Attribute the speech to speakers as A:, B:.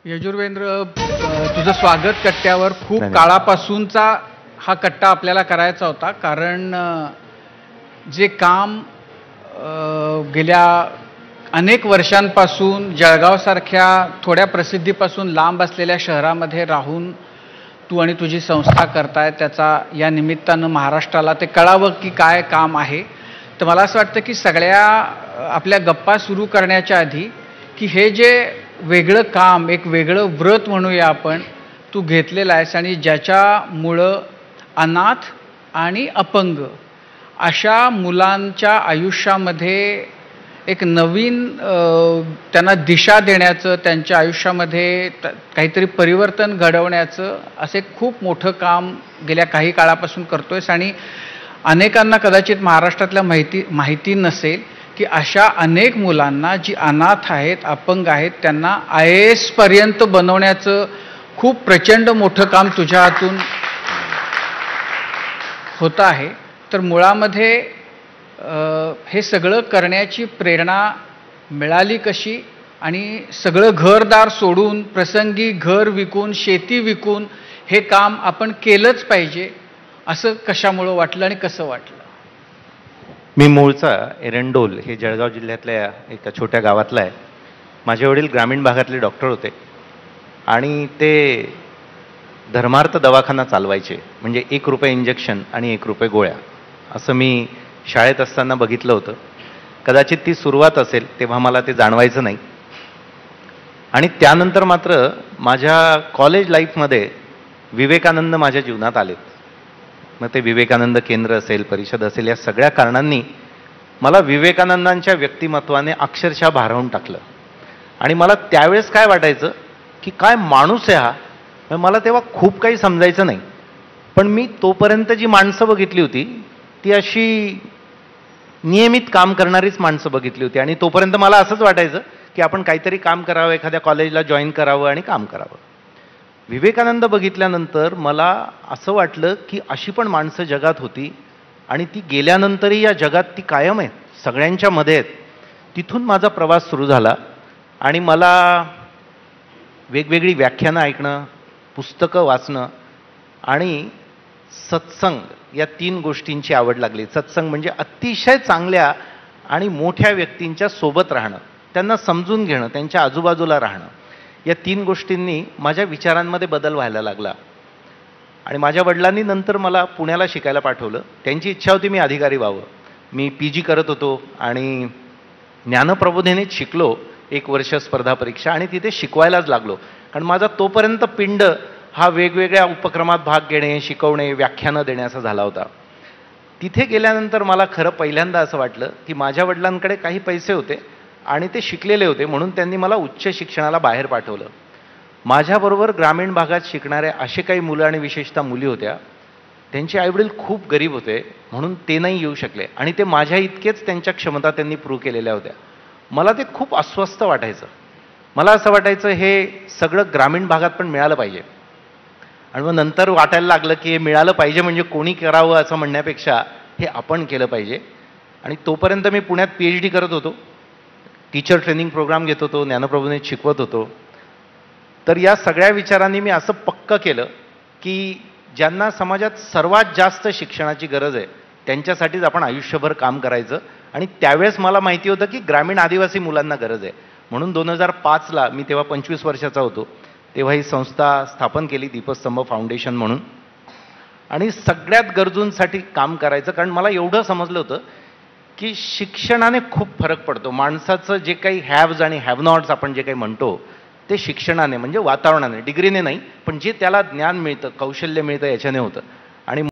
A: यजुर्वेंद्र, तुझं स्वागत कट्ट्यावर. खूप काळापासूनचा हा कट्टा आपल्याला करायचा होता, कारण जे काम गेल्या अनेक वर्षांपासून जळगावसारख्या थोड्या प्रसिद्धीपासून लांब असलेल्या शहरामध्ये राहून तू आणि तुझी संस्था करताय, त्याचा या निमित्तानं महाराष्ट्राला ते कळावं की काय काम आहे. तर मला असं वाटतं की सगळ्या आपल्या गप्पा सुरू करण्याच्या आधी की हे जे वेगळं काम, एक वेगळं व्रत म्हणूया आपण, तू घेतलेलं आहेस आणि ज्याच्यामुळं अनाथ आणि अपंग अशा मुलांच्या आयुष्यामध्ये एक नवीन त्यांना दिशा देण्याचं, त्यांच्या आयुष्यामध्ये काहीतरी परिवर्तन घडवण्याचं असे खूप मोठं काम गेल्या काही काळापासून करतोयस. आणि अनेकांना कदाचित महाराष्ट्रातल्या माहिती नसेल की अशा अनेक मुलांना जी अनाथ आहेत, अपंग आहेत, त्यांना IAS पर्यंत बनवण्याचं खूप प्रचंड मोठं काम तुझ्या हातून होतं आहे. तर मुळामध्ये हे सगळं करण्याची प्रेरणा मिळाली कशी, आणि सगळं घरदार सोडून, प्रसंगी घर विकून, शेती विकून हे काम आपण केलंच पाहिजे असं कशामुळं वाटलं आणि कसं वाटलं?
B: मी मूळचा एरंडोल हे जळगाव जिल्ह्यातल्या एका छोट्या गावातला आहे. माझे वडील ग्रामीण भागातले डॉक्टर होते आणि ते धर्मार्थ दवाखाना चालवायचे. म्हणजे ₹1 इंजेक्शन आणि ₹1 गोळ्या, असं मी शाळेत असताना बघितलं होतं. कदाचित ती सुरुवात असेल, तेव्हा मला ते जाणवायचं नाही. आणि त्यानंतर मात्र माझ्या कॉलेज लाईफमध्ये विवेकानंद माझ्या जीवनात आलेत. मग ते विवेकानंद केंद्र असेल, परिषद असेल, या सगळ्या कारणांनी मला विवेकानंदांच्या व्यक्तिमत्वाने अक्षरशः भारावून टाकलं. आणि मला त्यावेळेस काय वाटायचं की काय माणूस आहे हा. मला तेव्हा खूप काही समजायचं नाही, पण मी तोपर्यंत जी माणसं बघितली होती ती अशी नियमित काम करणारीच माणसं बघितली होती. आणि तोपर्यंत मला असंच वाटायचं की आपण काहीतरी काम करावं, एखाद्या कॉलेजला जॉईन करावं आणि काम करावं. विवेकानंद बघितल्यानंतर मला असं वाटलं की अशी पण माणसं जगात होती आणि ती गेल्यानंतरही या जगात ती कायम आहेत, सगळ्यांच्या मध्ये आहेत. तिथून माझा प्रवास सुरू झाला आणि मला वेगवेगळी व्याख्यानं ऐकणं, पुस्तकं वाचणं आणि सत्संग या 3 गोष्टींची आवड लागली. सत्संग म्हणजे अतिशय चांगल्या आणि मोठ्या व्यक्तींच्या सोबत राहणं, त्यांना समजून घेणं, त्यांच्या आजूबाजूला राहणं. या 3 गोष्टींनी माझ्या विचारांमध्ये बदल व्हायला लागला. आणि माझ्या वडिलांनी नंतर मला पुण्याला शिकायला पाठवलं. त्यांची इच्छा होती मी अधिकारी व्हावं. मी PG करत होतो आणि ज्ञानप्रबोधिनीत शिकलो 1 वर्ष स्पर्धा परीक्षा, आणि तिथे शिकवायलाच लागलो. कारण माझा तोपर्यंत पिंड हा वेगवेगळ्या उपक्रमात भाग घेणे, शिकवणे, व्याख्यानं देण्याचा झाला होता. तिथे गेल्यानंतर मला खरं पहिल्यांदा असं वाटलं की माझ्या वडिलांकडे काही पैसे होते आणि ते शिकलेले होते, म्हणून त्यांनी मला उच्च शिक्षणाला बाहेर पाठवलं. माझ्याबरोबर ग्रामीण भागात शिकणाऱ्या असे काही मुलं आणि विशेषतः मुली होत्या, त्यांचे आईवडील खूप गरीब होते, म्हणून ते नाही येऊ शकले. आणि ते माझ्या इतकेच त्यांच्या क्षमता त्यांनी प्रूव्ह केलेल्या होत्या. मला ते खूप अस्वस्थ वाटायचं. मला असं वाटायचं हे सगळं ग्रामीण भागात पण मिळालं पाहिजे. आणि मग नंतर वाटायला लागलं की हे मिळालं पाहिजे म्हणजे कोणी करावं असं म्हणण्यापेक्षा हे आपण केलं पाहिजे. आणि तोपर्यंत मी पुण्यात PhD करत होतो, टीचर ट्रेनिंग प्रोग्राम घेत होतो, ज्ञानप्रबोधिनीत शिकवत होतो. तर या सगळ्या विचारांनी मी असं पक्क केलं की ज्यांना समाजात सर्वात जास्त शिक्षणाची गरज आहे त्यांच्यासाठीच आपण आयुष्यभर काम करायचं. आणि त्यावेळेस मला माहिती होतं की ग्रामीण आदिवासी मुलांना गरज आहे. म्हणून 2005ला मी तेव्हा 25 वर्षाचा होतो, तेव्हा ही संस्था स्थापन केली, दीपस्तंभ फाउंडेशन म्हणून. आणि सगळ्यात गरजूंसाठी काम करायचं, कारण मला एवढं समजलं होतं की शिक्षणाने खूप फरक पडतो. माणसाचं जे काही हॅव्ज आणि हॅव नॉट्स आपण जे काही म्हणतो ते शिक्षणाने, म्हणजे वातावरणाने, डिग्रीने नाही, पण जे त्याला ज्ञान मिळतं, कौशल्य मिळतं, याच्याने होतं. आणि